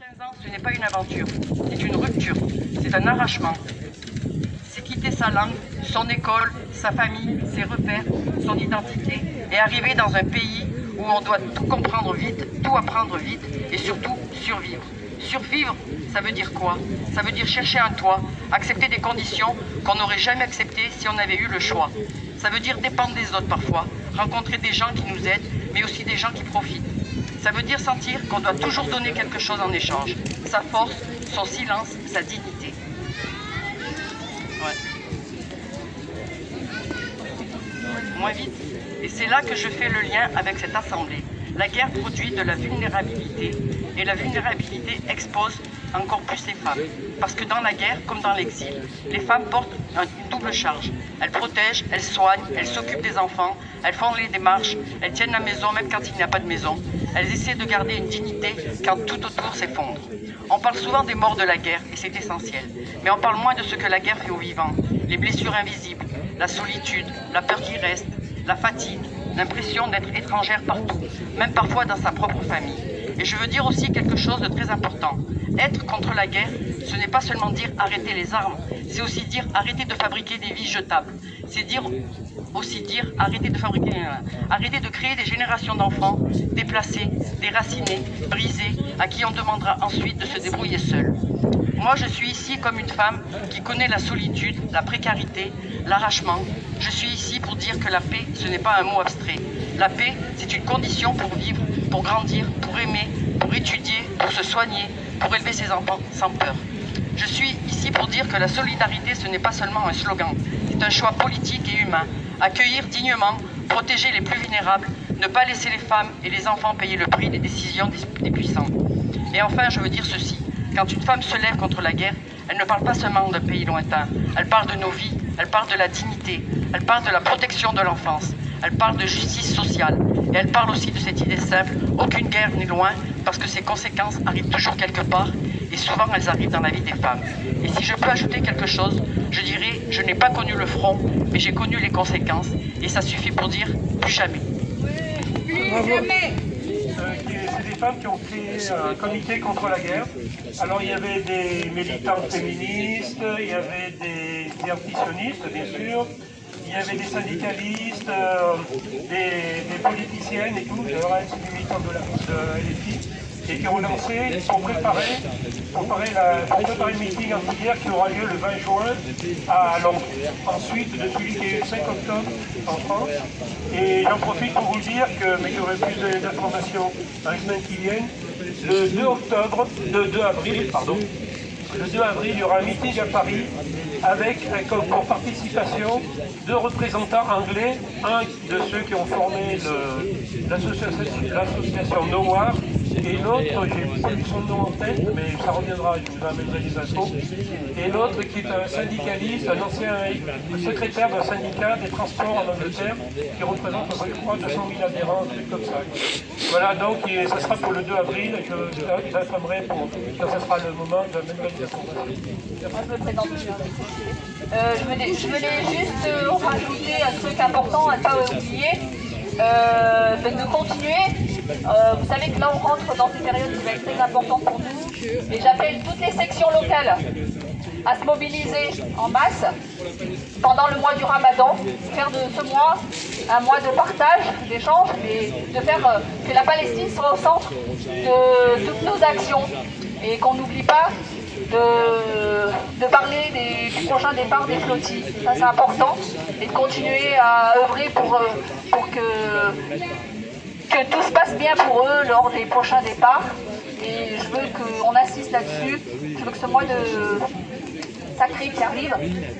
15 ans, ce n'est pas une aventure, c'est une rupture, c'est un arrachement. C'est quitter sa langue, son école, sa famille, ses repères, son identité et arriver dans un pays où on doit tout comprendre vite, tout apprendre vite et surtout survivre. Survivre, ça veut dire quoi? Ça veut dire chercher un toit, accepter des conditions qu'on n'aurait jamais acceptées si on avait eu le choix. Ça veut dire dépendre des autres parfois, rencontrer des gens qui nous aident, mais aussi des gens qui profitent. Ça veut dire sentir qu'on doit toujours donner quelque chose en échange. Sa force, son silence, sa dignité. Ouais. Moins vite. Et c'est là que je fais le lien avec cette assemblée. La guerre produit de la vulnérabilité et la vulnérabilité expose encore plus les femmes. Parce que dans la guerre, comme dans l'exil, les femmes portent une double charge. Elles protègent, elles soignent, elles s'occupent des enfants, elles font les démarches, elles tiennent la maison même quand il n'y a pas de maison. Elles essaient de garder une dignité quand tout autour s'effondre. On parle souvent des morts de la guerre et c'est essentiel. Mais on parle moins de ce que la guerre fait aux vivants. Les blessures invisibles, la solitude, la peur qui reste, la fatigue, l'impression d'être étrangère partout, même parfois dans sa propre famille. Et je veux dire aussi quelque chose de très important. Être contre la guerre, ce n'est pas seulement dire arrêter les armes, c'est aussi dire arrêter de fabriquer des vies jetables. C'est aussi dire arrêter de créer des générations d'enfants déplacés, déracinés, brisés, à qui on demandera ensuite de se débrouiller seuls. Moi, je suis ici comme une femme qui connaît la solitude, la précarité, l'arrachement. Je suis ici pour dire que la paix, ce n'est pas un mot abstrait. La paix, c'est une condition pour vivre, pour grandir, pour aimer, pour étudier, pour se soigner, pour élever ses enfants sans peur. Je suis ici pour dire que la solidarité, ce n'est pas seulement un slogan, c'est un choix politique et humain. Accueillir dignement, protéger les plus vulnérables, ne pas laisser les femmes et les enfants payer le prix des décisions des puissants. Et enfin, je veux dire ceci. Quand une femme se lève contre la guerre, elle ne parle pas seulement d'un pays lointain. Elle parle de nos vies, elle parle de la dignité, elle parle de la protection de l'enfance, elle parle de justice sociale. Et elle parle aussi de cette idée simple, aucune guerre n'est loin, parce que ses conséquences arrivent toujours quelque part, et souvent elles arrivent dans la vie des femmes. Et si je peux ajouter quelque chose, je dirais, je n'ai pas connu le front, mais j'ai connu les conséquences, et ça suffit pour dire plus jamais. Plus jamais. C'est des femmes qui ont créé un comité contre la guerre. Alors il y avait des militantes féministes, il y avait des antisionistes bien sûr, il y avait des syndicalistes, des politiciennes et tout, le reste des militants de LFI, et qui ont lancé, pour préparer le meeting anti-guerre qui aura lieu le 20 juin à Londres. Ensuite, de celui qui est le 5 octobre en France. Et j'en profite pour vous dire que, mais j'aurai plus d'informations dans les semaines qui viennent, le 2 avril, il y aura un meeting à Paris avec comme participation 2 représentants anglais, un de ceux qui ont formé l'association NOWAR, et l'autre, j'ai pas son nom en tête, mais ça reviendra, je vous amènerai des infos. Et l'autre qui est un syndicaliste, un ancien secrétaire d'un syndicat des transports en Angleterre, qui représente, je crois, 200 000 adhérents, un truc comme ça. Voilà, donc ça sera pour le 2 avril, et je informerai quand ça sera le moment de mettre des informations. Un peu présent. Je voulais juste rajouter un truc important à ne pas oublier, de continuer. Vous savez que là on rentre dans une période qui va être très importante pour nous et j'appelle toutes les sections locales à se mobiliser en masse pendant le mois du Ramadan, faire de ce mois un mois de partage, d'échange, et de faire que la Palestine soit au centre de toutes nos actions et qu'on n'oublie pas de parler du prochain départ des flottilles. Ça c'est important, et de continuer à œuvrer pour que tout se passe bien pour eux lors des prochains départs. Et je veux qu'on insiste là-dessus. Je veux que ce mois de sacré qui arrive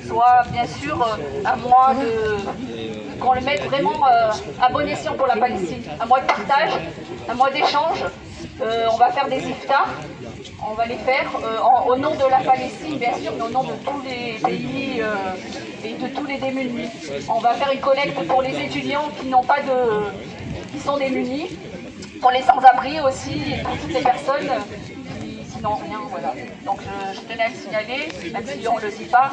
soit bien sûr un mois qu'on le mette vraiment à bon escient pour la Palestine. Un mois de partage, un mois d'échange. On va faire des iftars. On va les faire au nom de la Palestine, bien sûr, mais au nom de tous les pays et de tous les démunis. On va faire une collecte pour les étudiants qui sont démunis, pour les sans-abri aussi, et pour toutes les personnes qui n'ont rien. Voilà. Donc je tenais à le signaler, même si on ne le dit pas.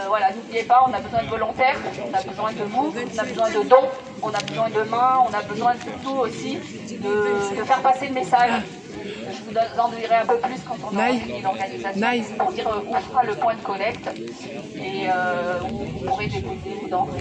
Voilà, n'oubliez pas, on a besoin de volontaires, on a besoin de vous, on a besoin de dons, on a besoin de mains, on a besoin de tout aussi, de faire passer le message. je vous en dirai un peu plus quand on aura fini l'organisation pour dire où sera le point de collecte et où vous pourrez déposer vos denrées.